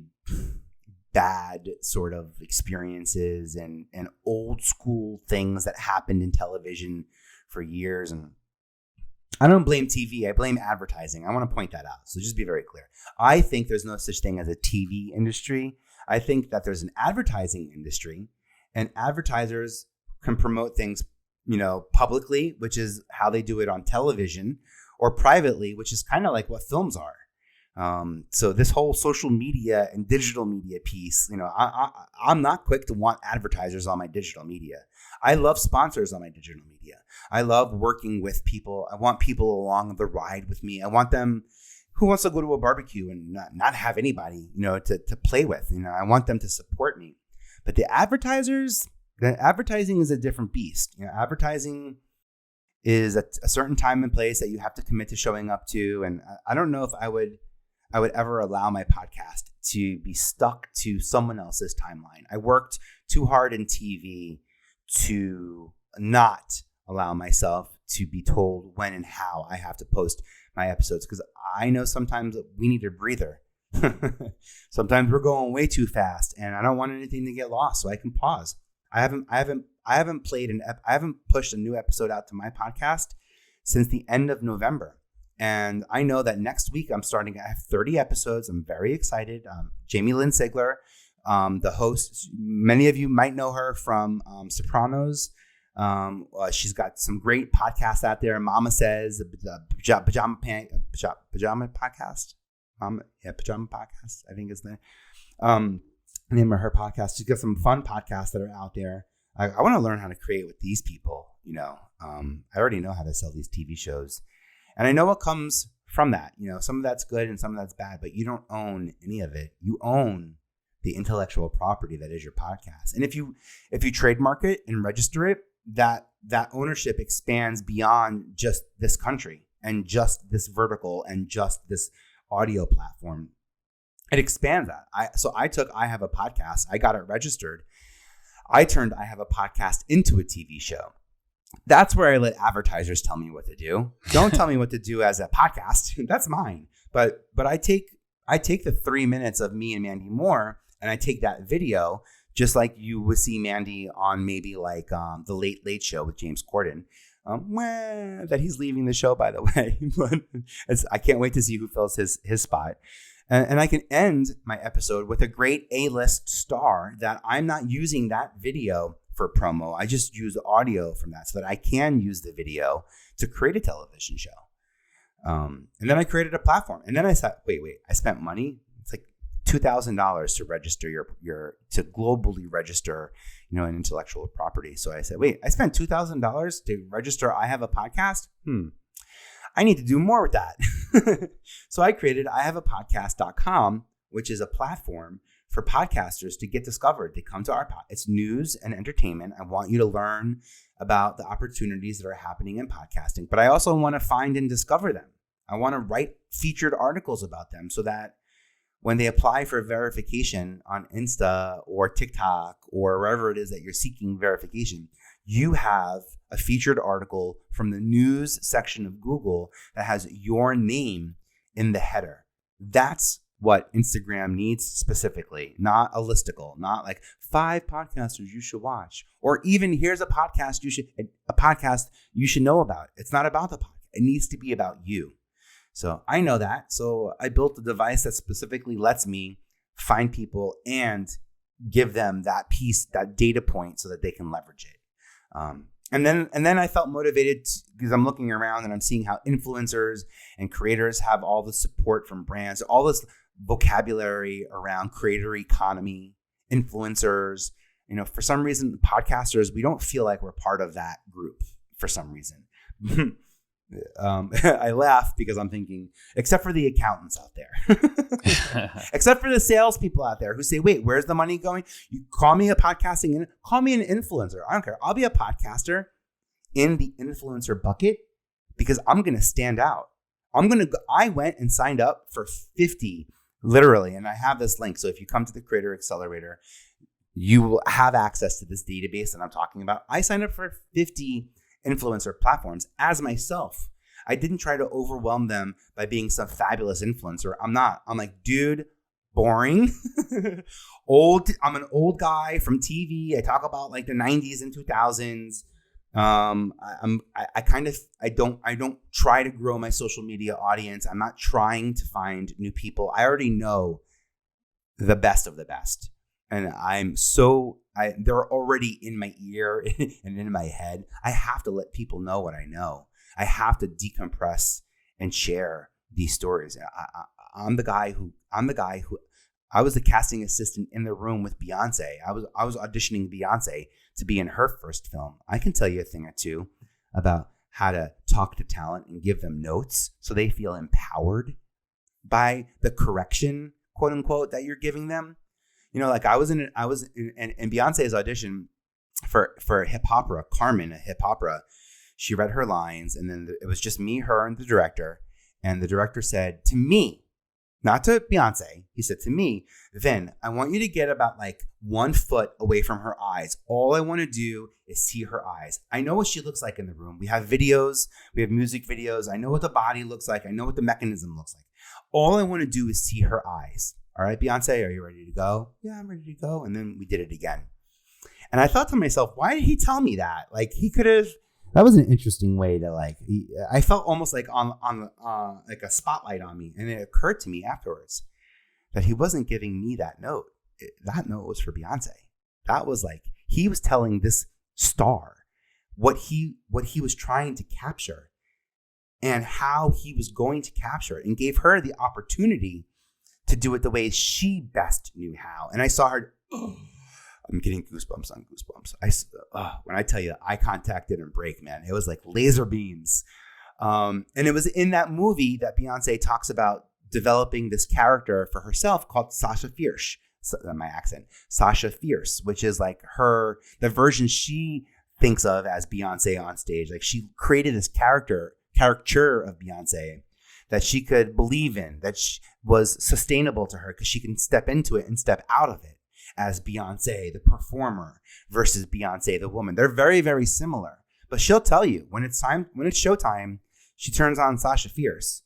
bad sort of experiences and old school things that happened in television for years. And I don't blame TV. I blame advertising. I want to point that out. So just be very clear. I think there's no such thing as a TV industry. I think that there's an advertising industry, and advertisers can promote things, publicly, which is how they do it on television, or privately, which is kind of like what films are. So this whole social media and digital media piece, I'm not quick to want advertisers on my digital media. I love sponsors on my digital media. I love working with people. I want people along the ride with me. I want them who wants to go to a barbecue and not have anybody, to play with. I want them to support me. But the advertising is a different beast. Advertising is a certain time and place that you have to commit to showing up to. And I don't know if I would ever allow my podcast to be stuck to someone else's timeline. I worked too hard in TV to not allow myself to be told when and how I have to post my episodes, because I know sometimes we need a breather. Sometimes we're going way too fast, and I don't want anything to get lost, so I can pause. I haven't pushed a new episode out to my podcast since the end of November. And I know that next week I have 30 episodes. I'm very excited. Jamie-Lynn Sigler, the host, many of you might know her from Sopranos. She's got some great podcasts out there. Mama Says, the Pajama Podcast. Pajama Podcast, I think is the name of her podcast. She's got some fun podcasts that are out there. I want to learn how to create with these people. I already know how to sell these TV shows. And I know what comes from that. Some of that's good and some of that's bad, but you don't own any of it. You own the intellectual property that is your podcast. And if you trademark it and register it, that ownership expands beyond just this country and just this vertical and just this audio platform. It expands that. I have a podcast. I got it registered. I turned I have a podcast into a TV show. That's where I let advertisers tell me what to do. Don't tell me what to do as a podcast. That's mine. But I take the 3 minutes of me and Mandy Moore, and I take that video, just like you would see Mandy on maybe like the Late Late Show with James Corden. That he's leaving the show, by the way. But I can't wait to see who fills his spot. And I can end my episode with a great A-list star that I'm not using that video for promo. I just use audio from that so that I can use the video to create a television show. And then I created a platform. And then I said, wait, I spent money. It's like $2,000 to register to globally register, an intellectual property. So I said, wait, I spent $2,000 to register I Have a Podcast? I need to do more with that. So I created ihaveapodcast.com, which is a platform for podcasters to get discovered. They come to our podcast. It's news and entertainment. I want you to learn about the opportunities that are happening in podcasting, but I also want to find and discover them. I want to write featured articles about them so that when they apply for verification on Insta or TikTok or wherever it is that you're seeking verification, you have a featured article from the news section of Google that has your name in the header. That's what Instagram needs specifically, not a listicle, not like 5 podcasters you should watch, or even here's a podcast you should know about. It's not about the podcast. It needs to be about you. So I know that. So I built a device that specifically lets me find people and give them that piece, that data point, so that they can leverage it. And then I felt motivated because I'm looking around and I'm seeing how influencers and creators have all the support from brands, all this vocabulary around creator economy, influencers. For some reason, podcasters, we don't feel like we're part of that group for some reason. I laugh because I'm thinking, except for the accountants out there, except for the salespeople out there who say, wait, where's the money going? You call me call me an influencer. I don't care. I'll be a podcaster in the influencer bucket because I'm going to stand out. I went and signed up for 50 literally. And I have this link. So if you come to the Creator Accelerator, you will have access to this database that I'm talking about. I signed up for 50 influencer platforms as myself. I didn't try to overwhelm them by being some fabulous influencer. I'm not. I'm like, dude, boring. I'm an old guy from TV. I talk about like the 90s and 2000s. I don't try to grow my social media audience. I'm not trying to find new people. I already know the best of the best. And they're already in my ear and in my head. I have to let people know what I know. I have to decompress and share these stories. I'm the guy who I was the casting assistant in the room with Beyonce. I was auditioning Beyonce to be in her first film. I can tell you a thing or two about how to talk to talent and give them notes so they feel empowered by the correction, quote unquote, that you're giving them. You know, like I was in Beyonce's audition for a hip opera, Carmen, a hip opera. She read her lines, and then it was just me, her, and the director. And the director said to me, not to Beyonce, he said to me, Vin, I want you to get about like 1 foot away from her eyes. All I want to do is see her eyes. I know what she looks like in the room. We have videos, we have music videos. I know what the body looks like. I know what the mechanism looks like. All I want to do is see her eyes. All right, Beyonce, are you ready to go? Yeah, I'm ready to go. And then we did it again. And I thought to myself, why did he tell me that? Like he could have. That was an interesting way to I felt almost like on like a spotlight on me. And it occurred to me afterwards that he wasn't giving me that note. That note was for Beyonce. That was like, he was telling this star what he was trying to capture and how he was going to capture it, and gave her the opportunity to do it the way she best knew how. And I saw her, I'm getting goosebumps on goosebumps. When I tell you eye contact didn't break, man, it was like laser beams. And it was in that movie that Beyonce talks about developing this character for herself called Sasha Fierce. My accent, Sasha Fierce, which is like the version she thinks of as Beyonce on stage. Like she created this caricature of Beyonce that she could believe in, that was sustainable to her because she can step into it and step out of it as Beyonce, the performer, versus Beyonce, the woman. They're very, very similar. But she'll tell you when it's showtime, she turns on Sasha Fierce.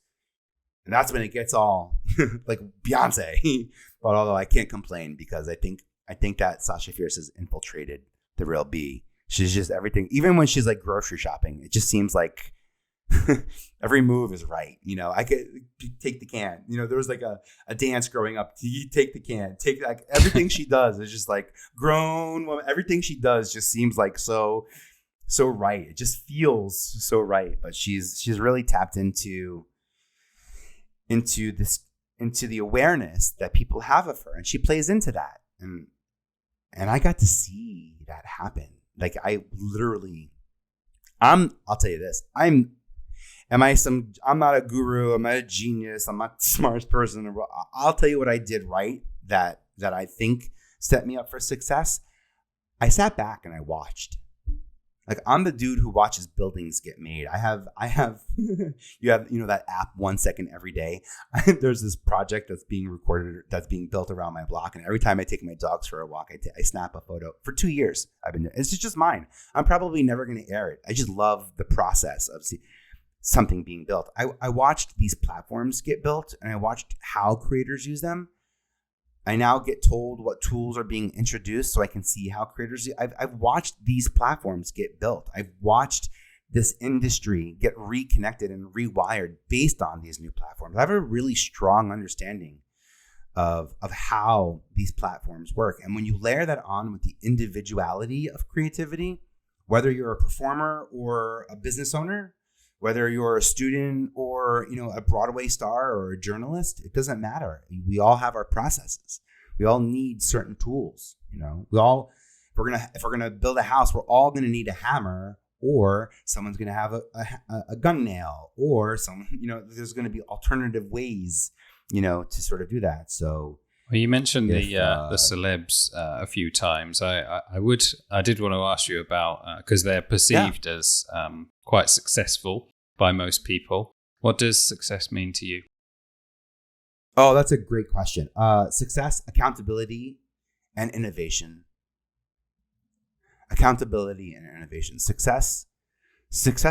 And that's when it gets all like Beyonce. But although I can't complain because I think that Sasha Fierce has infiltrated the real B. She's just everything. Even when she's like grocery shopping, it just seems like every move is right. You know, I could take the can. You know, there was like a dance growing up. You take the can. Take like everything she does is just like grown woman. Everything she does just seems like so right. It just feels so right. But she's really tapped into the awareness that people have of her, and she plays into that. And I got to see that happen. Like I'll tell you this. I'm not a guru. I'm not a genius. I'm not the smartest person. I'll tell you what I did right that I think set me up for success. I sat back and I watched. Like I'm the dude who watches buildings get made. I have you have that app 1 second every day. There's this project that's being recorded, that's being built around my block, and every time I take my dogs for a walk, I snap a photo. For 2 years, it's just mine. I'm probably never going to air it. I just love the process of something being built. I watched these platforms get built, and I watched how creators use them. I now get told what tools are being introduced so I can see how creators do. I've watched these platforms get built. I've watched this industry get reconnected and rewired based on these new platforms. I have a really strong understanding of how these platforms work. And when you layer that on with the individuality of creativity, whether you're a performer or a business owner, whether you're a student or, a Broadway star or a journalist, it doesn't matter. We all have our processes. We all need certain tools. If we're gonna build a house, we're all gonna need a hammer, or someone's gonna have a gun nail, or there's gonna be alternative ways, to sort of do that. So. Well, you mentioned the celebs a few times. I did want to ask you about because they're perceived as quite successful by most people. What does success mean to you? Oh, that's a great question. Success, accountability, and innovation. accountability and innovation. Success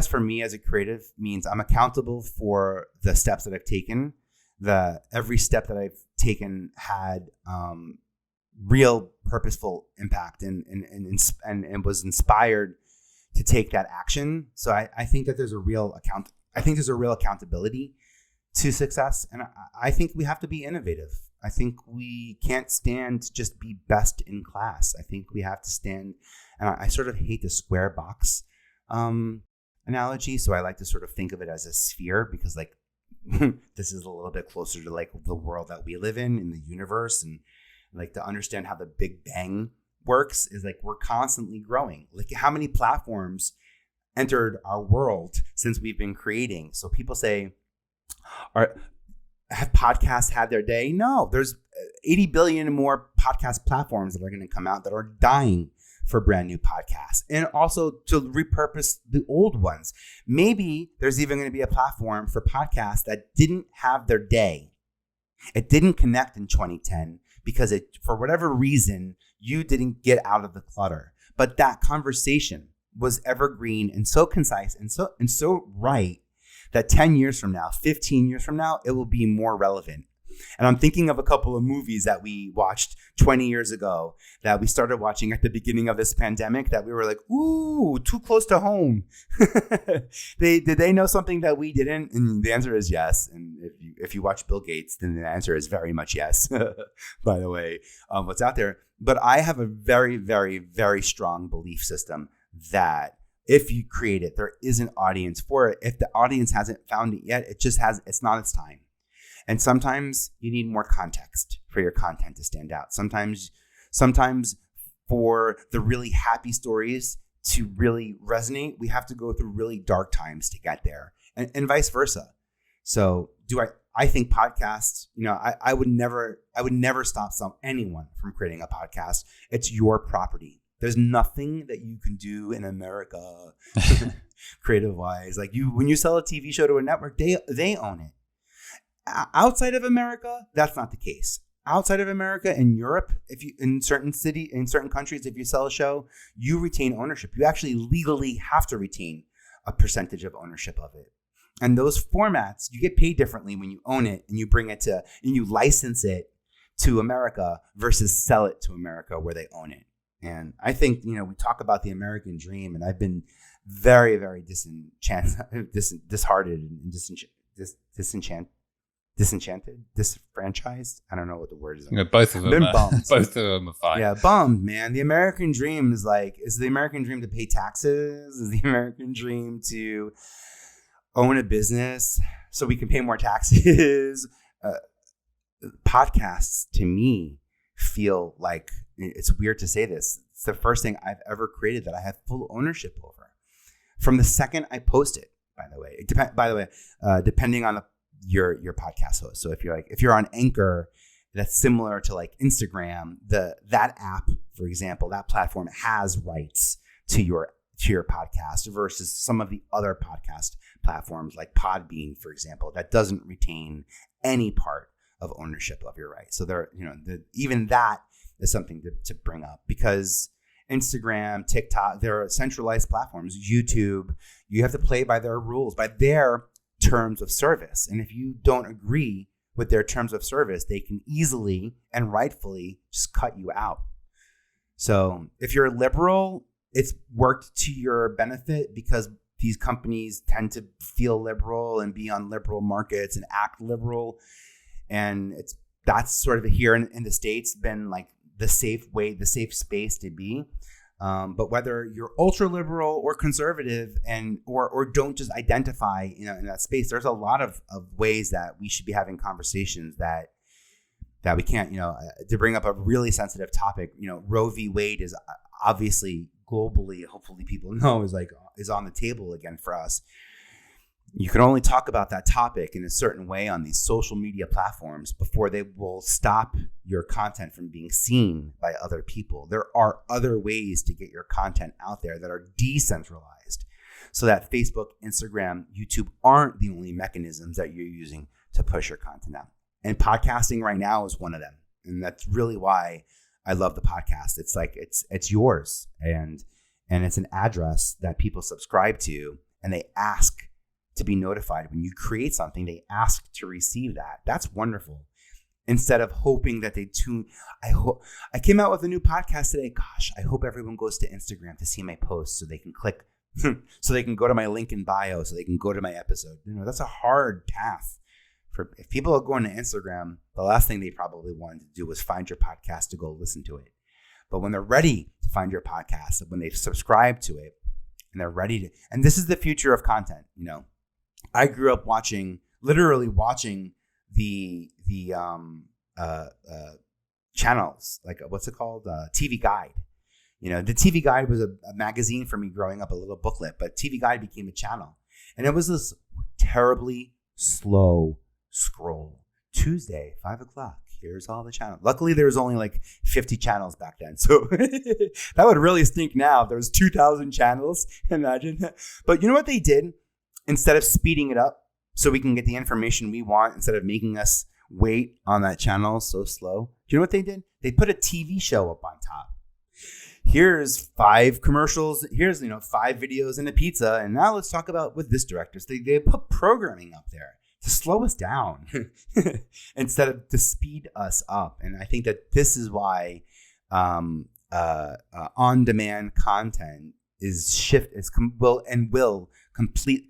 for me as a creative means I'm accountable for the steps that I've taken. Every step that I've taken had real purposeful impact and was inspired to take that action. So I think that there's a real accountability to success. And I think we have to be innovative. I think we can't stand to just be best in class. I think we have to stand, and I sort of hate the square box analogy. So I like to sort of think of it as a sphere, because like this is a little bit closer to like the world that we live in the universe. And like to understand how the Big Bang works is like we're constantly growing. Like how many platforms entered our world since we've been creating? So people say, have podcasts had their day? No, there's 80 billion more podcast platforms that are going to come out that are dying for brand new podcasts, and also to repurpose the old ones. Maybe there's even going to be a platform for podcasts that didn't have their day. It didn't connect in 2010 because for whatever reason, you didn't get out of the clutter. But that conversation was evergreen and so concise and so right that 10 years from now, 15 years from now, it will be more relevant. And I'm thinking of a couple of movies that we watched 20 years ago that we started watching at the beginning of this pandemic that we were like, ooh, too close to home. Did they know something that we didn't? And the answer is yes. And if you watch Bill Gates, then the answer is very much yes, by the way, what's out there. But I have a very, very, very strong belief system that if you create it, there is an audience for it. If the audience hasn't found it yet, it's not its time. And sometimes you need more context for your content to stand out. Sometimes for the really happy stories to really resonate, we have to go through really dark times to get there, and vice versa. So I think podcasts, I would never stop anyone from creating a podcast. It's your property. There's nothing that you can do in America creative wise. Like when you sell a TV show to a network, they own it. Outside of America, that's not the case. Outside of America, in Europe, in certain countries, if you sell a show, you retain ownership. You actually legally have to retain a percentage of ownership of it. And those formats, you get paid differently when you own it and you license it to America versus sell it to America where they own it. And I think, we talk about the American dream, and I've been very, very disheartened and disenfranchised. I don't know what the word is. Both of them. Both of them are fine. Yeah, bummed, man. The American dream is the American dream to pay taxes? Is the American dream to own a business so we can pay more taxes? Podcasts, to me, feel like, it's weird to say this, it's the first thing I've ever created that I have full ownership over. From the second I post it, by the way, depending on your podcast host. So if you're on Anchor, that's similar to like Instagram, that app, for example, that platform has rights to your podcast versus some of the other podcast platforms like Podbean, for example, that doesn't retain any part of ownership of your rights. So even that is something to bring up, because Instagram, TikTok, they're centralized platforms. YouTube, you have to play by their rules, by their terms of service. And if you don't agree with their terms of service, they can easily and rightfully just cut you out. So if you're liberal, it's worked to your benefit because these companies tend to feel liberal and be on liberal markets and act liberal. And that's sort of here in the States been like the safe space to be. But whether you're ultra liberal or conservative or don't just identify in that space, there's a lot of ways that we should be having conversations that we can't, to bring up a really sensitive topic. Roe v. Wade is obviously globally, hopefully people know, is on the table again for us. You can only talk about that topic in a certain way on these social media platforms before they will stop your content from being seen by other people. There are other ways to get your content out there that are decentralized, so that Facebook, Instagram, YouTube aren't the only mechanisms that you're using to push your content out. And podcasting right now is one of them. And that's really why I love the podcast. It's like, it's yours. And and it's an address that people subscribe to, and they ask to be notified. When you create something, they ask to receive that. That's wonderful. Instead of hoping that they tune. I came out with a new podcast today. Gosh, I hope everyone goes to Instagram to see my posts so they can click, so they can go to my link in bio, so they can go to my episode. That's a hard path. If people are going to Instagram, the last thing they probably wanted to do was find your podcast to go listen to it. But when they're ready to find your podcast, when they've subscribed to it, and they're ready to, and this is the future of content. I grew up literally watching the channels, like what's it called? TV Guide. The TV Guide was a magazine for me growing up, a little booklet, but TV Guide became a channel. And it was this terribly slow scroll. Tuesday, 5:00. Here's all the channels. Luckily, there was only like 50 channels back then. So that would really stink now if there was 2,000 channels. Imagine. But you know what they did? Instead of speeding it up so we can get the information we want, instead of making us wait on that channel so slow, do you know what they did? They put a TV show up on top. Here's 5 commercials. Here's 5 videos and a pizza. And now let's talk about with this director. So they put programming up there to slow us down instead of to speed us up. And I think that this is why on-demand content will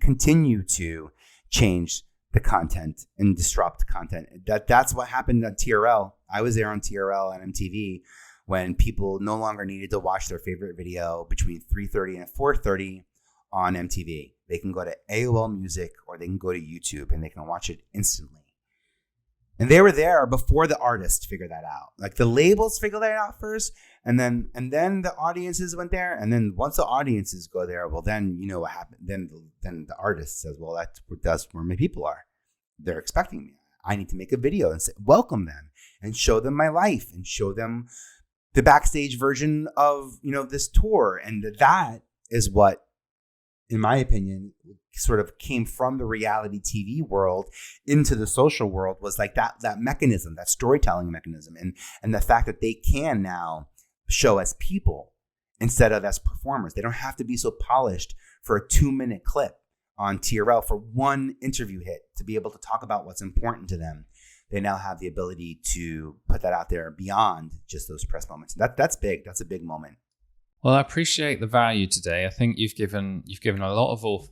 continue to change the content and disrupt content. That's what happened on TRL. I was there on TRL and MTV when people no longer needed to watch their favorite video between 3:30 and 4:30 on MTV. They can go to AOL Music or they can go to YouTube and they can watch it instantly. And they were there before the artists figured that out. Like the labels figured that out first, and then the audiences went there. And then once the audiences go there, well, then you know what happened. Then the artist says, well, that's where my people are. They're expecting me. I need to make a video and welcome them and show them my life and show them the backstage version of this tour. And that is what, in my opinion, sort of came from the reality TV world into the social world, was like that mechanism, that storytelling mechanism, and the fact that they can now show as people instead of as performers. They don't have to be so polished for a 2-minute clip on TRL for one interview hit to be able to talk about what's important to them. They now have the ability to put that out there beyond just those press moments. That's big. That's a big moment. Well, I appreciate the value today. I think you've given a lot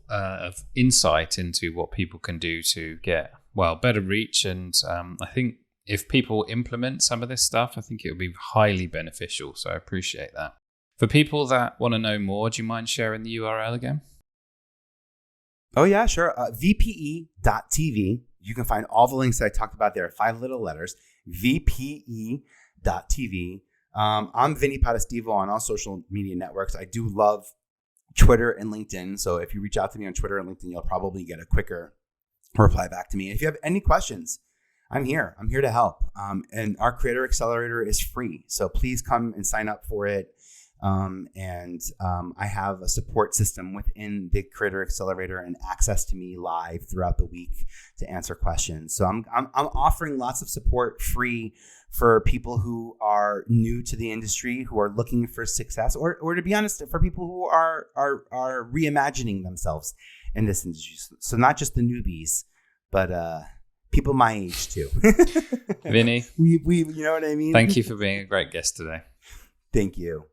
of insight into what people can do to get better reach, and I think if people implement some of this stuff, I think it will be highly beneficial. So I appreciate that. For people that want to know more, do you mind sharing the URL again? Oh yeah, sure. VPE.tv. You can find all the links that I talked about there. 5 little letters. VPE.tv. I'm Vinnie Potestivo on all social media networks. I do love Twitter and LinkedIn. So if you reach out to me on Twitter and LinkedIn, you'll probably get a quicker reply back to me. And if you have any questions, I'm here. I'm here to help. And our Creator Accelerator is free. So please come and sign up for it. I have a support system within the Creator Accelerator and access to me live throughout the week to answer questions. So I'm offering lots of support free for people who are new to the industry, who are looking for success, or to be honest, for people who are reimagining themselves in this industry. So not just the newbies, but people my age too. Vinnie, we you know what I mean? Thank you for being a great guest today. Thank you.